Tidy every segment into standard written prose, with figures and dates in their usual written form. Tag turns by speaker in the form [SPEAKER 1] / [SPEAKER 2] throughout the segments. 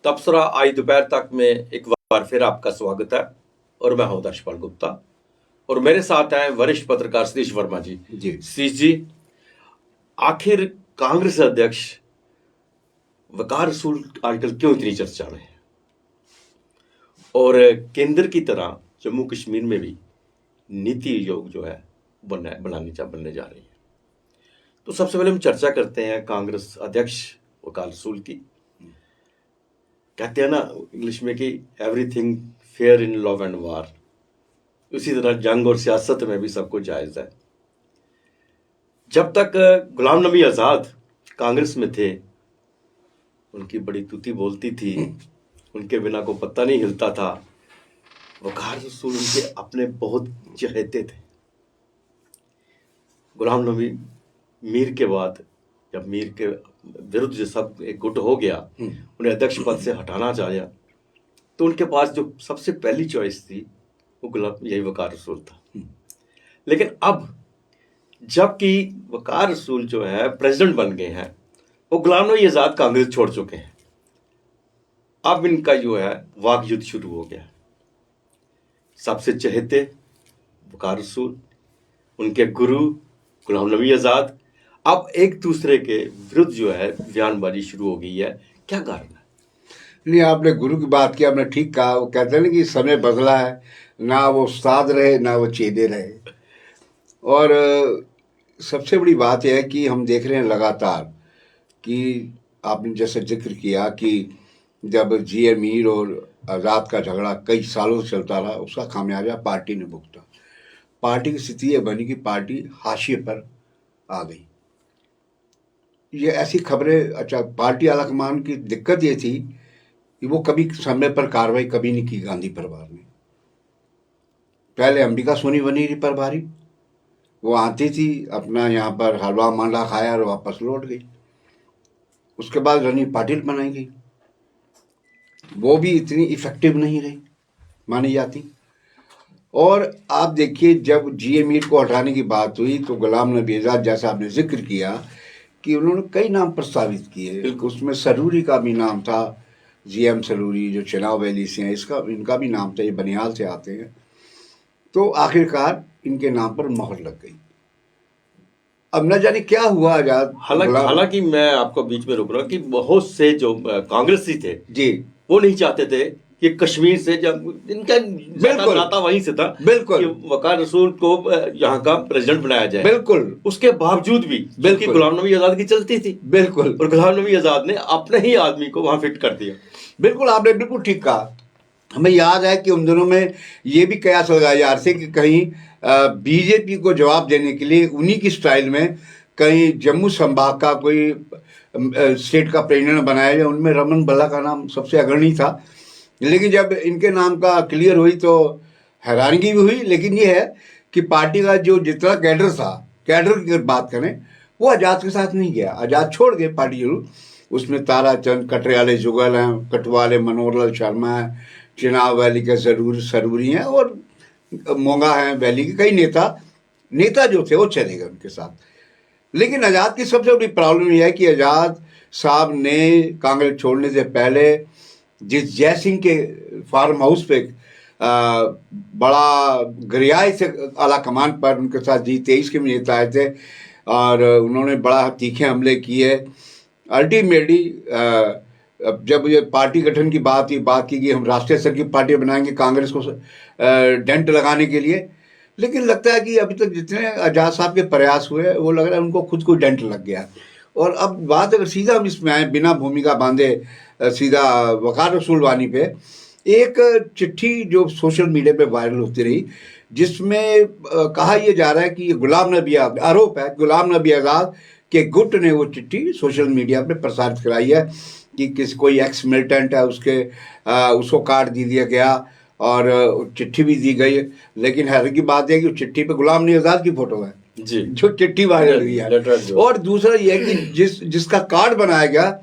[SPEAKER 1] तबसरा आज दोपहर तक में एक बार फिर आपका स्वागत है। और मैं हूं दर्शपाल गुप्ता और मेरे साथ हैं वरिष्ठ पत्रकार सतीश वर्मा जी। सतीश जी, आखिर कांग्रेस अध्यक्ष वकार रसूल आजकल क्यों इतनी चर्चा में है और केंद्र की तरह जम्मू कश्मीर में भी नीति आयोग जो है बनने जा रही है। तो सबसे पहले हम चर्चा करते हैं कांग्रेस अध्यक्ष वकार रसूल की। कहते हैं ना इंग्लिश में कि everything fair in love and वार, उसी तरह जंग और सियासत में भी सब कुछ जायज है। जब तक गुलाम नबी आजाद कांग्रेस में थे उनकी बड़ी तूती बोलती थी, उनके बिना को पत्ता नहीं हिलता था। वकार रसूल उनके अपने बहुत चहेते थे। गुलाम नबी मीर के बाद जब मीर के विरुद्ध जो सब एक गुट हो गया, उन्हें अध्यक्ष पद से हटाना चाहा, तो उनके पास जो सबसे पहली चॉइस थी वो यही वकार रसूल था। लेकिन अब जबकि वकार रसूल जो है प्रेसिडेंट बन गए हैं, वो गुलाम नबी आजाद कांग्रेस छोड़ चुके हैं। अब इनका जो है वाक युद्ध शुरू हो गया। सबसे चहेते वकार रसूल, उनके गुरु गुलाम नबी आजाद, अब एक दूसरे के विरुद्ध जो है बयानबाजी शुरू हो गई है। क्या कारण है?
[SPEAKER 2] नहीं, आपने गुरु की बात की, आपने ठीक कहा। वो कहते हैं ना कि समय बदला है, ना वो उस्ताद रहे ना वो चेले रहे। और सबसे बड़ी बात यह है कि हम देख रहे हैं लगातार कि आपने जैसे जिक्र किया कि जब जी मीर और आज़ाद का झगड़ा कई सालों से चलता रहा, उसका खामियाजा पार्टी ने भुगता। पार्टी की स्थिति यह बनी कि पार्टी हाशिए पर आ गई। ये ऐसी खबरें, अच्छा, पार्टी आलाकमान की दिक्कत ये थी कि वो कभी समय पर कार्रवाई कभी नहीं की। गांधी परिवार ने पहले अंबिका सोनी बनी थी प्रभारी, वो आती थी अपना यहाँ पर हलवा मांडा खाया और वापस लौट गई। उसके बाद रनी पाटिल बनाई गई, वो भी इतनी इफेक्टिव नहीं रही मानी जाती। और आप देखिए जब जी मीर को हटाने की बात हुई तो गुलाम नबी आजाद, जैसा आपने जिक्र किया कि उन्होंने कई नाम प्रस्तावित किए। उसमें सरूरी का भी नाम था, जीएम सरूरी जो चुनाव वैली से हैं, इनका भी नाम था, ये बनिहाल से आते हैं। तो आखिरकार इनके नाम पर मोहर लग गई। अब न जाने क्या हुआ आजाद।
[SPEAKER 1] हालांकि मैं आपको बीच में रोक रहा हूं कि बहुत से जो कांग्रेसी थे
[SPEAKER 2] जी,
[SPEAKER 1] वो नहीं चाहते थे कि कश्मीर से, जब इनका नाता वहीं से था,
[SPEAKER 2] बिल्कुल,
[SPEAKER 1] कि वकार रसूल को यहाँ का प्रेसिडेंट बनाया जाए।
[SPEAKER 2] बिल्कुल,
[SPEAKER 1] उसके बावजूद भी बिल्कुल गुलाम नबी आजाद की चलती थी,
[SPEAKER 2] बिल्कुल,
[SPEAKER 1] और गुलाम नबी आजाद ने अपने ही आदमी को वहां फिट कर दिया।
[SPEAKER 2] बिल्कुल, आपने बिल्कुल ठीक कहा। हमें याद है कि उन दिनों में ये भी कयास लगाया जा रहा था कि कहीं बीजेपी को जवाब देने के लिए उन्हीं की स्टाइल में कहीं जम्मू संभाग का कोई स्टेट का प्रेसिडेंट बनाया जाए। उनमें रमन बल्ला का नाम सबसे अग्रणी था। लेकिन जब इनके नाम का क्लियर हुई तो हैरानगी भी हुई। लेकिन ये है कि पार्टी का जो जितना कैडर था, कैडर की बात करें, वो आज़ाद के साथ नहीं गया। आज़ाद छोड़ गए पार्टी जरूर। उसमें ताराचंद कटरियाले जुगल हैं, कटवाले मनोहर लाल शर्मा हैं, चुनाव वैली के सरूरी हैं, और मोंगा हैं वैली के कई नेता जो थे वो चले गए उनके साथ। लेकिन आज़ाद की सबसे बड़ी प्रॉब्लम यह है कि आज़ाद साहब ने कांग्रेस छोड़ने से पहले जिस जयसिंह के फार्म हाउस पे बड़ा गरियाई से आला कमान पर उनके साथ G23 के भी नेता आए थे और उन्होंने बड़ा तीखे हमले किए। अल्टीमेटली जब ये पार्टी गठन की बात की कि हम राष्ट्रीय स्तर की पार्टी बनाएंगे कांग्रेस को डेंट लगाने के लिए, लेकिन लगता है कि अभी तक जितने आज़ाद साहब के प्रयास हुए वो लग रहा है उनको खुद को डेंट लग गया। और अब बात अगर सीधा हम इसमें आए बिना भूमिका बांधे सीधा वकार रसूल वानी पे, एक चिट्ठी जो सोशल मीडिया पे वायरल होती रही जिसमें कहा यह जा रहा है कि ये गुलाम नबी आजाद, आरोप है गुलाम नबी आजाद के गुट ने वो चिट्ठी सोशल मीडिया पे प्रसारित कराई है कि कोई एक्स मिलिटेंट है उसको कार्ड दे दिया गया और चिट्ठी भी दी गई। लेकिन हैरानी की बात है कि चिट्ठी पे गुलाम नबी आजाद की फोटो है
[SPEAKER 1] जी,
[SPEAKER 2] जो चिट्ठी वायरल हुई है। और दूसरा यह है कि जिसका कार्ड बनाया गया,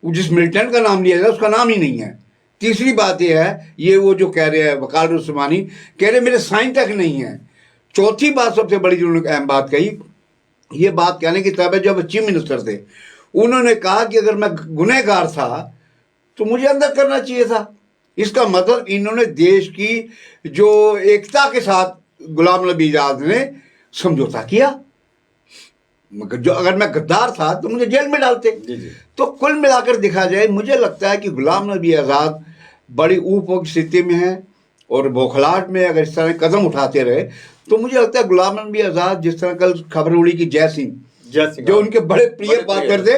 [SPEAKER 2] जिस मिलिटेंट का नाम लिया गया उसका नाम ही नहीं है। तीसरी बात यह है, ये वो जो कह रहे हैं वकार उस्मानी कह रहे मेरे साइन तक नहीं है। चौथी बात सबसे बड़ी जो उन्होंने अहम बात कही, ये बात कहने की तब है जब चीफ मिनिस्टर थे, उन्होंने कहा कि अगर मैं गुनहगार था तो मुझे अंदर करना चाहिए था। इसका मतलब इन्होंने देश की जो एकता के साथ गुलाम नबी आज़ाद ने समझौता किया। मगर जो अगर मैं गद्दार था तो मुझे जेल में डालते।
[SPEAKER 1] जी जी।
[SPEAKER 2] तो कुल मिलाकर देखा जाए, मुझे लगता है कि गुलाम नबी आज़ाद बड़ी ऊप स्थिति में है, और बौखलाहट में अगर इस तरह कदम उठाते रहे तो मुझे लगता है गुलाम नबी आज़ाद, जिस तरह कल खबर उड़ी कि जय सिंह जो उनके बड़े प्रिय पात्र थे,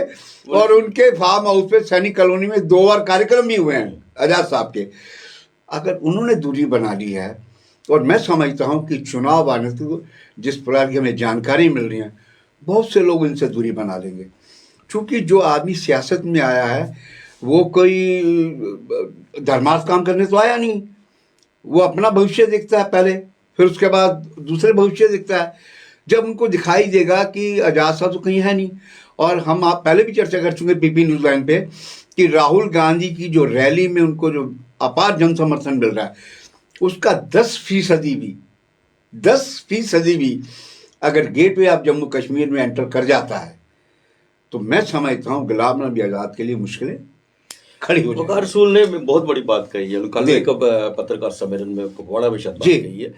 [SPEAKER 2] और उनके फार्म हाउस पे सैनिक कॉलोनी में 2 बार कार्यक्रम भी हुए हैं आज़ाद साहब के, अगर उन्होंने दूरी बना ली है, और मैं समझता हूँ कि चुनाव आने तो जिस प्रकार की हमें जानकारी मिल रही है, बहुत से लोग इनसे दूरी बना लेंगे। क्योंकि जो आदमी सियासत में आया है वो कोई धर्मार्थ काम करने तो आया नहीं, वो अपना भविष्य देखता है पहले, फिर उसके बाद दूसरे भविष्य देखता है। जब उनको दिखाई देगा कि आज़ाद साहब तो कहीं है नहीं, और हम आप पहले भी चर्चा कर चुके पीपी न्यूज़ लाइन पे कि राहुल गांधी की जो रैली में उनको जो अपार जन समर्थन मिल रहा है, उसका 10% भी अगर gateway of Jammu Kashmir में एंटर कर जाता है तो मैं समझता हूँ गुलाम नबी आज़ाद के लिए मुश्किलें खड़ी हो जाएगी।
[SPEAKER 1] वकार रसूल ने बहुत बड़ी बात कही है, कल एक पत्रकार सम्मेलन में बड़ा विषय बात कही है।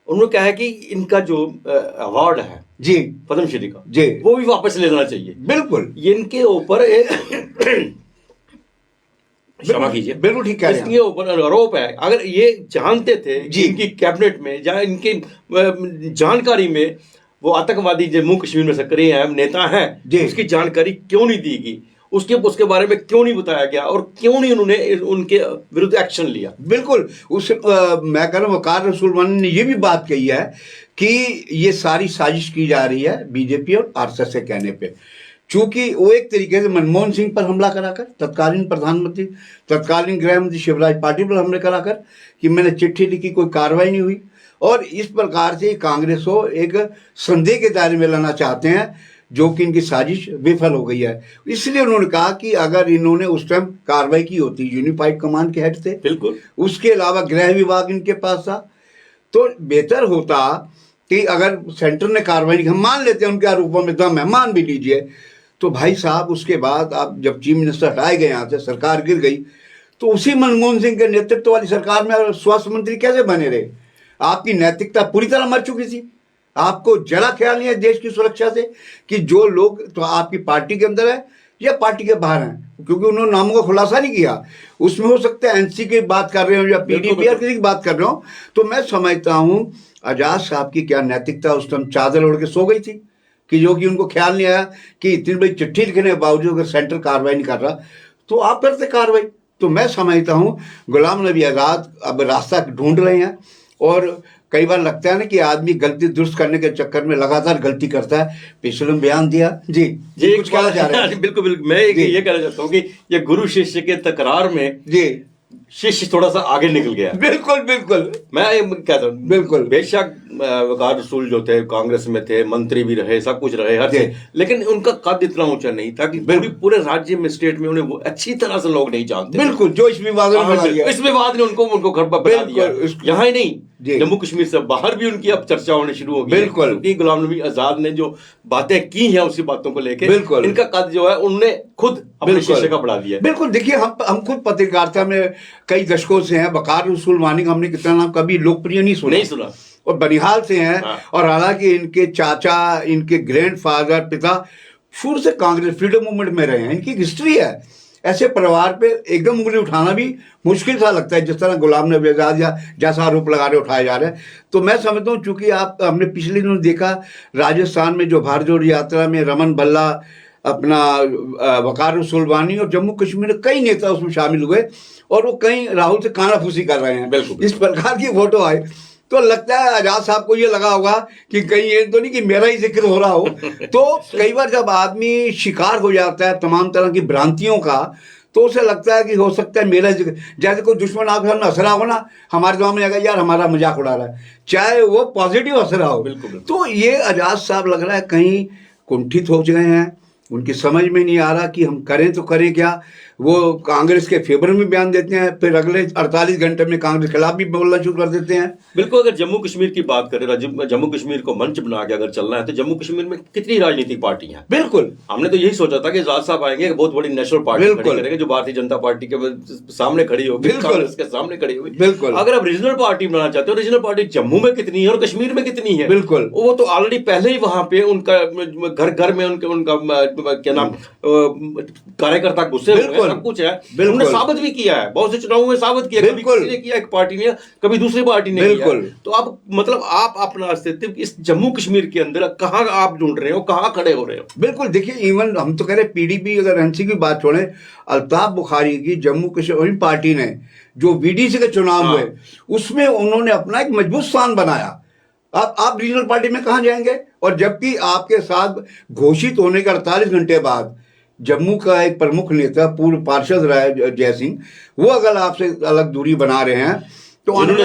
[SPEAKER 1] उन्होंने कहा है कि इनका जो अवार्ड है
[SPEAKER 2] जी
[SPEAKER 1] पद्मश्री का
[SPEAKER 2] जी
[SPEAKER 1] वो भी वापस ले लेना चाहिए।
[SPEAKER 2] बिल्कुल,
[SPEAKER 1] ये इनके ऊपर क्षमा कीजिए,
[SPEAKER 2] बिल्कुल ठीक कह रहे हैं,
[SPEAKER 1] इसके ऊपर आरोप है। अगर ये जानते थे
[SPEAKER 2] जी
[SPEAKER 1] इनकी कैबिनेट में या इनकी जानकारी में वो आतंकवादी जम्मू कश्मीर में सक्रिय है नेता हैं, उसकी जानकारी क्यों नहीं दी गई, उसके बारे में क्यों नहीं बताया गया, और क्यों नहीं उन्होंने उनके विरुद्ध एक्शन लिया।
[SPEAKER 2] बिल्कुल, उस मैं कह रहा हूँ वकार रसूलवानी ने ये भी बात कही है कि ये सारी साजिश की जा रही है बीजेपी और आरएसएस के कहने पे, चूंकि वो एक तरीके से मनमोहन सिंह पर हमला कराकर, तत्कालीन प्रधानमंत्री, तत्कालीन गृह मंत्री शिवराज पाटिल पर हमले कराकर कि मैंने चिट्ठी लिखी, कोई कार्रवाई नहीं हुई, और इस प्रकार से कांग्रेस को एक संदेह के दायरे में लाना चाहते हैं, जो कि इनकी साजिश विफल हो गई है। इसलिए उन्होंने कहा कि अगर इन्होंने उस टाइम कार्रवाई की होती, यूनिफाइड कमांड के हेड थे, बिल्कुल, उसके अलावा गृह विभाग इनके पास था, तो बेहतर होता कि अगर सेंटर ने कार्रवाई की, हम मान लेते हैं उनके आरोपों में दम है, मान भी लीजिए, तो भाई साहब उसके बाद आप जब चीफ मिनिस्टर हटाए गए यहाँ से, सरकार गिर गई, तो उसी मनमोहन सिंह के नेतृत्व वाली सरकार में स्वास्थ्य मंत्री कैसे बने रहे? आपकी नैतिकता पूरी तरह मर चुकी थी, आपको जरा ख्याल नहीं है देश की सुरक्षा से कि जो लोग तो आपकी पार्टी के अंदर है या पार्टी के बाहर हैं, क्योंकि उन्होंने नामों का खुलासा नहीं किया। उसमें हो सकता है एनसी की बात कर रहे हो या पीडीपीआर की बात कर रहे हो। तो मैं समझता हूँ आजाद साहब की क्या नैतिकता उस टाइम चादर ओढ़ के सो गई थी कि जो कि उनको ख्याल नहीं आया कि इतनी बड़ी चिट्ठी लिखने के बावजूद अगर सेंटर कार्रवाई नहीं कर रहा तो आप करते कार्रवाई। तो मैं समझता हूँ गुलाम नबी आज़ाद अब रास्ता ढूंढ रहे हैं, और कई बार लगता है ना कि आदमी गलती दुरुस्त करने के चक्कर में लगातार गलती करता है। पिछले में बयान दिया जी
[SPEAKER 1] जी कुछ कहना चाह रहे हैं। बिल्कुल बिल्कुल, मैं ये कहना चाहता हूँ कि ये गुरु शिष्य के तकरार में
[SPEAKER 2] जी
[SPEAKER 1] शिष्य थोड़ा सा आगे निकल गया।
[SPEAKER 2] बिल्कुल बिल्कुल, मैं
[SPEAKER 1] कहता हूँ
[SPEAKER 2] बिल्कुल,
[SPEAKER 1] बेशक वकार रसूल जो थे कांग्रेस में थे, मंत्री भी रहे, सब कुछ रहे हर चीज, लेकिन उनका कद इतना ऊंचा नहीं था कि पूरे राज्य में, स्टेट में उन्हें वो अच्छी तरह से लोग नहीं जानते।
[SPEAKER 2] बिल्कुल, जो इस विवाद
[SPEAKER 1] ने उनको घर पर बना दिया। यहाँ ही नहीं, जम्मू कश्मीर से बाहर भी उनकी अब चर्चा होने शुरू हो गई। बिल्कुल, क्योंकि गुलाम नबी आज़ाद ने जो बातें की हैं उसी बातों को लेकर बिल्कुल इनका कद जो है उन्होंने खुद अपने शीशे का बढ़ा दिया।
[SPEAKER 2] बिल्कुल, देखिए हम खुद पत्रकारिता में कई दशकों से हैं। वकार रसूलवानी का हमने कितना नाम कभी लोकप्रिय नहीं सुना, और बनिहाल से हैं। और हालांकि इनके चाचा, इनके ग्रैंडफादर, पिता शुरू से कांग्रेस फ्रीडम मूवमेंट में रहे हैं, इनकी हिस्ट्री है। ऐसे परिवार पे एकदम उंगली उठाना भी मुश्किल सा लगता है, जिस तरह गुलाम नबी आज़ाद या जैसा आरोप लगा रहे उठाए जा रहे हैं। तो मैं समझता हूँ चूंकि हमने पिछले दिनों देखा राजस्थान में जो भारत जोड़ो यात्रा में रमन भल्ला, अपना वकार रसूलवानी और जम्मू कश्मीर के कई नेता उसमें शामिल हुए, और वो कहीं राहुल से कानाफूसी कर रहे हैं। बिल्कुल, इस प्रकार की फोटो आई तो लगता है आजाद साहब को ये लगा होगा कि कहीं ये तो नहीं कि मेरा ही जिक्र हो रहा हो। तो कई बार जब आदमी शिकार हो जाता है तमाम तरह की भ्रांतियों का, तो उसे लगता है कि हो सकता है मेरा जिक्र, जैसे कोई दुश्मन आपके सामने हंस रहा हो ना, हमारे दिमाग में आएगा यार हमारा मजाक उड़ा रहा है, चाहे वो पॉजिटिव हंस रहा हो। बिल्कुल। तो ये आजाद साहब लग रहा है कहीं कुंठित हो गए हैं, उनकी समझ में नहीं आ रहा कि हम करें तो करें क्या। वो कांग्रेस के फेवर में बयान देते हैं, फिर अगले 48 घंटे में कांग्रेस के खिलाफ भी बोलना शुरू कर देते हैं।
[SPEAKER 1] बिल्कुल, अगर जम्मू कश्मीर की बात करें, जम्मू कश्मीर को मंच बना के अगर चलना है तो जम्मू कश्मीर में कितनी राजनीतिक पार्टी हैं?
[SPEAKER 2] बिल्कुल,
[SPEAKER 1] हमने तो यही सोचा था कि आजाद साहब आएंगे, बहुत बड़ी नेशनल पार्टी खड़ी
[SPEAKER 2] बिल्कुल।
[SPEAKER 1] करेंगे जो भारतीय जनता पार्टी के सामने खड़ी होगी,
[SPEAKER 2] बिल्कुल।
[SPEAKER 1] कांग्रेस के सामने खड़ी होगी।
[SPEAKER 2] बिल्कुल।
[SPEAKER 1] अगर आप रीजनल पार्टी बनाना चाहते हो, रीजनल पार्टी जम्मू में कितनी है और कश्मीर में कितनी है?
[SPEAKER 2] बिल्कुल।
[SPEAKER 1] वो तो ऑलरेडी पहले ही वहां पे उनका घर घर में उनका क्या नाम कार्यकर्ता घुसे हुए हैं, सब कुछ है। उन्होंने साबित भी किया है, बहुत से चुनावों में साबित किया, कभी किसी ने किया, एक पार्टी ने, कभी दूसरी पार्टी ने किया। तो अब मतलब आप अपना अस्तित्व इस जम्मू कश्मीर के अंदर कहाँ आप ढूंढ रहे हो, कहाँ खड़े हो रहे हो?
[SPEAKER 2] बिल्कुल, देखिए इवन हम तो कह रहे पीडीपी, अगर एनसी की बात छोड़े, अल्ताफ बुखारी की जम्मू कश्मीर पार्टी ने जो वीडीसी के चुनाव हुए उसमें उन्होंने अपना एक मजबूत स्थान बनाया। आप रीजनल पार्टी में कहां जाएंगे? और जबकि आपके साथ घोषित होने के 48 घंटे बाद जम्मू का एक प्रमुख नेता पूर्व पार्षद रहा है जय सिंह, वो अगर आपसे अलग दूरी बना रहे हैं तो
[SPEAKER 1] उन्होंने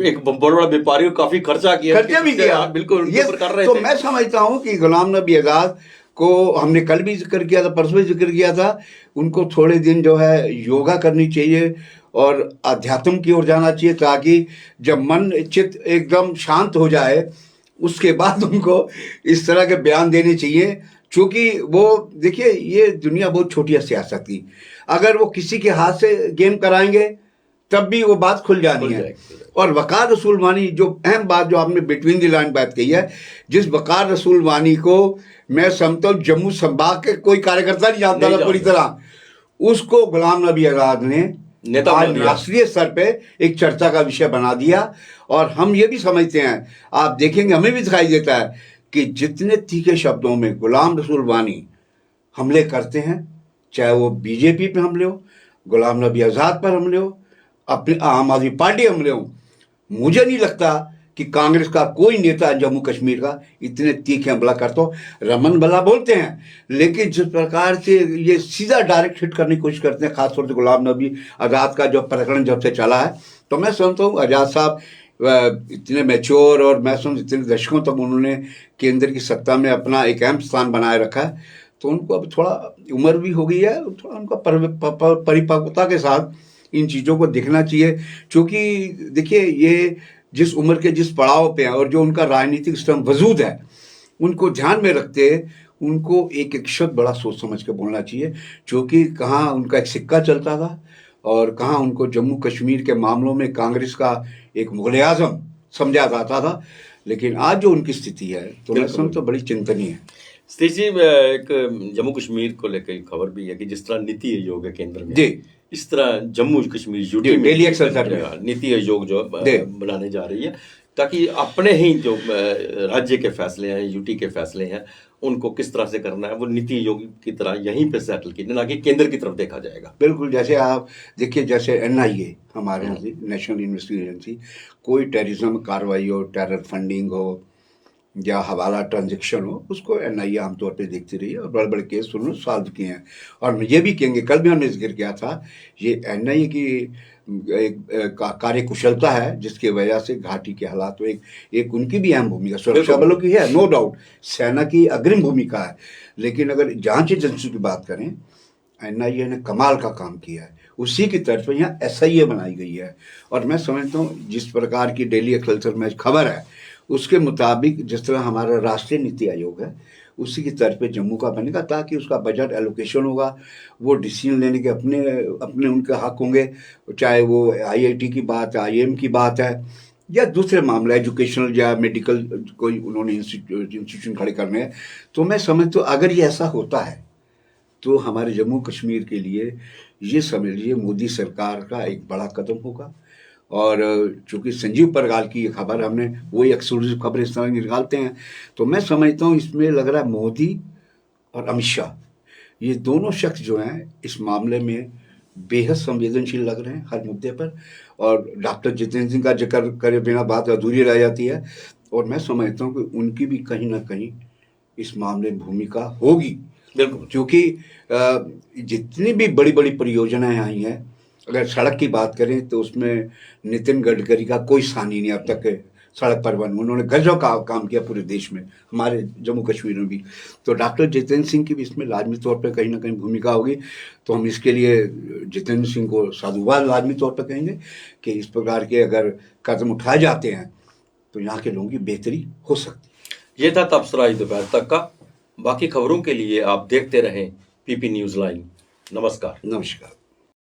[SPEAKER 1] एक बड़ा बड़ा व्यापारी को काफी खर्चा
[SPEAKER 2] भी किया।
[SPEAKER 1] बिल्कुल,
[SPEAKER 2] ये
[SPEAKER 1] कर रहे
[SPEAKER 2] तो
[SPEAKER 1] थे।
[SPEAKER 2] मैं समझता हूं कि गुलाम नबी आजाद को हमने कल भी जिक्र किया था, परसों भी जिक्र किया था, उनको थोड़े दिन जो है योगा करनी चाहिए और अध्यात्म की ओर जाना चाहिए, ताकि जब मन चित्त एकदम शांत हो जाए उसके बाद उनको इस तरह के बयान देने चाहिए। क्योंकि वो देखिए, ये दुनिया बहुत छोटी है सियासत की, अगर वो किसी के हाथ से गेम कराएंगे तब भी वो बात खुल जानी है। और वकार रसूल वानी, जो अहम बात जो आपने बिटवीन द लाइन बात कही है, जिस वकार रसूल वानी को मैं समझता हूँ जम्मू संभाग के कोई कार्यकर्ता नहीं जानता था पूरी तरह, उसको गुलाम नबी आजाद ने आज राष्ट्रीय स्तर पे एक चर्चा का विषय बना दिया। और हम ये भी समझते हैं, आप देखेंगे हमें भी दिखाई देता है कि जितने तीखे शब्दों में गुलाम रसूल वानी हमले करते हैं, चाहे वो बीजेपी पे हमले हो, गुलाम नबी आजाद पर हमले हो, अपने आम आदमी पार्टी हमले हो, मुझे नहीं लगता कि कांग्रेस का कोई नेता जम्मू कश्मीर का इतने तीखे हमला करता हो। रमन भला बोलते हैं, लेकिन जिस प्रकार से ये सीधा डायरेक्ट हिट करने की कोशिश करते हैं, खासतौर से गुलाम नबी आजाद का जो प्रकरण जब से चला है, तो मैं समझता हूँ आजाद साहब इतने मैच्योर, और मैं समझ इतने दशकों तक उन्होंने केंद्र की सत्ता में अपना एक अहम स्थान बनाए रखा है, तो उनको अब थोड़ा उम्र भी हो गई है, थोड़ा उनका परिपक्वता के साथ इन चीज़ों को देखना चाहिए। क्योंकि देखिए, ये जिस उम्र के जिस पड़ाव पे हैं और जो उनका राजनीतिक सिस्टम वजूद है, उनको ध्यान में रखते उनको एक एक शब्द बड़ा सोच समझ के बोलना चाहिए। क्योंकि कहाँ उनका एक सिक्का चलता था और कहाँ उनको जम्मू कश्मीर के मामलों में कांग्रेस का एक मुगल आजम समझा जाता था। लेकिन आज जो उनकी स्थिति है, तो मैं समझता हूँ बड़ी चिंतनीय है।
[SPEAKER 1] स्थिति जी, एक जम्मू कश्मीर को लेकर खबर भी है कि जिस तरह नीति आयोग है केंद्र में, इस तरह जम्मू कश्मीर यूटी में नीति आयोग जो बनाने जा रही है, ताकि अपने ही जो राज्य के फैसले हैं, यूटी के फैसले हैं, उनको किस तरह से करना है, वो नीति आयोग की तरह यहीं पे सेटल की, ना कि केंद्र की तरफ देखा जाएगा।
[SPEAKER 2] बिल्कुल, जैसे आप देखिए, जैसे NIA हमारे यहाँ से नेशनल इन्वेस्टिगेशन एजेंसी, कोई टेररिज्म कार्रवाई हो, टेरर फंडिंग हो या हवाला ट्रांजेक्शन हो, उसको NIA आमतौर पे देखती रही है और बड़े बड़े केस उन्होंने सॉल्व किए हैं। और ये भी कहेंगे, कल भी हमने जिक्र किया था, ये NIA की एक कार्य कुशलता है जिसकी वजह से घाटी के हालात, तो एक उनकी भी अहम भूमिका सुरक्षा बलों की है, नो डाउट, सेना की अग्रिम भूमिका है। लेकिन अगर जांच एजेंसी की बात करें, NIA ने कमाल का काम किया है, उसी की तरफ यहाँ SIA बनाई गई है। और मैं समझता हूँ जिस प्रकार की डेली एग्रीकल्चर में खबर है, उसके मुताबिक जिस तरह हमारा राष्ट्रीय नीति आयोग है, उसी की तरफ पे जम्मू का बनेगा, ताकि उसका बजट एलोकेशन होगा, वो डिसीजन लेने के अपने उनके हक होंगे, चाहे वो IIT की बात है, IIM की बात है, या दूसरे मामले एजुकेशनल या मेडिकल कोई उन्होंने इंस्टीट्यूशन खड़े करने हैं। तो मैं समझता हूँ अगर ये ऐसा होता है तो हमारे जम्मू कश्मीर के लिए ये समझ लीजिए मोदी सरकार का एक बड़ा कदम होगा। और चूँकि संजीव परगाल की ये खबर, हमने वही एक्सक्लूसिव खबर इस तरह निकालते हैं, तो मैं समझता हूँ इसमें लग रहा है मोदी और अमित शाह, ये दोनों शख्स जो हैं इस मामले में बेहद संवेदनशील लग रहे हैं हर मुद्दे पर। और डॉक्टर जितेंद्र सिंह का जिक्र करे बिना बात अधूरी रह जाती है। और मैं समझता हूँ कि उनकी भी कहीं ना कहीं इस मामले में भूमिका होगी,
[SPEAKER 1] बिल्कुल,
[SPEAKER 2] क्योंकि जितनी भी बड़ी बड़ी परियोजनाएं आई हैं, अगर सड़क की बात करें तो उसमें नितिन गडकरी का कोई सानी नहीं अब तक सड़क परिवहन, उन्होंने गजब का काम किया पूरे देश में, हमारे जम्मू कश्मीर में भी। तो डॉक्टर जितेंद्र सिंह की भी इसमें लाजमी तौर पर कहीं ना कहीं भूमिका होगी। तो हम इसके लिए जितेंद्र सिंह को साधुवाद लाजमी तौर पर कहेंगे कि इस प्रकार के अगर कदम उठाए जाते हैं तो यहाँ के लोगों की बेहतरी हो सकती है।
[SPEAKER 1] ये था तबसरा दोपहर तक का। बाकी खबरों के लिए आप देखते रहें पीपी न्यूज़ लाइन। नमस्कार।
[SPEAKER 2] नमस्कार।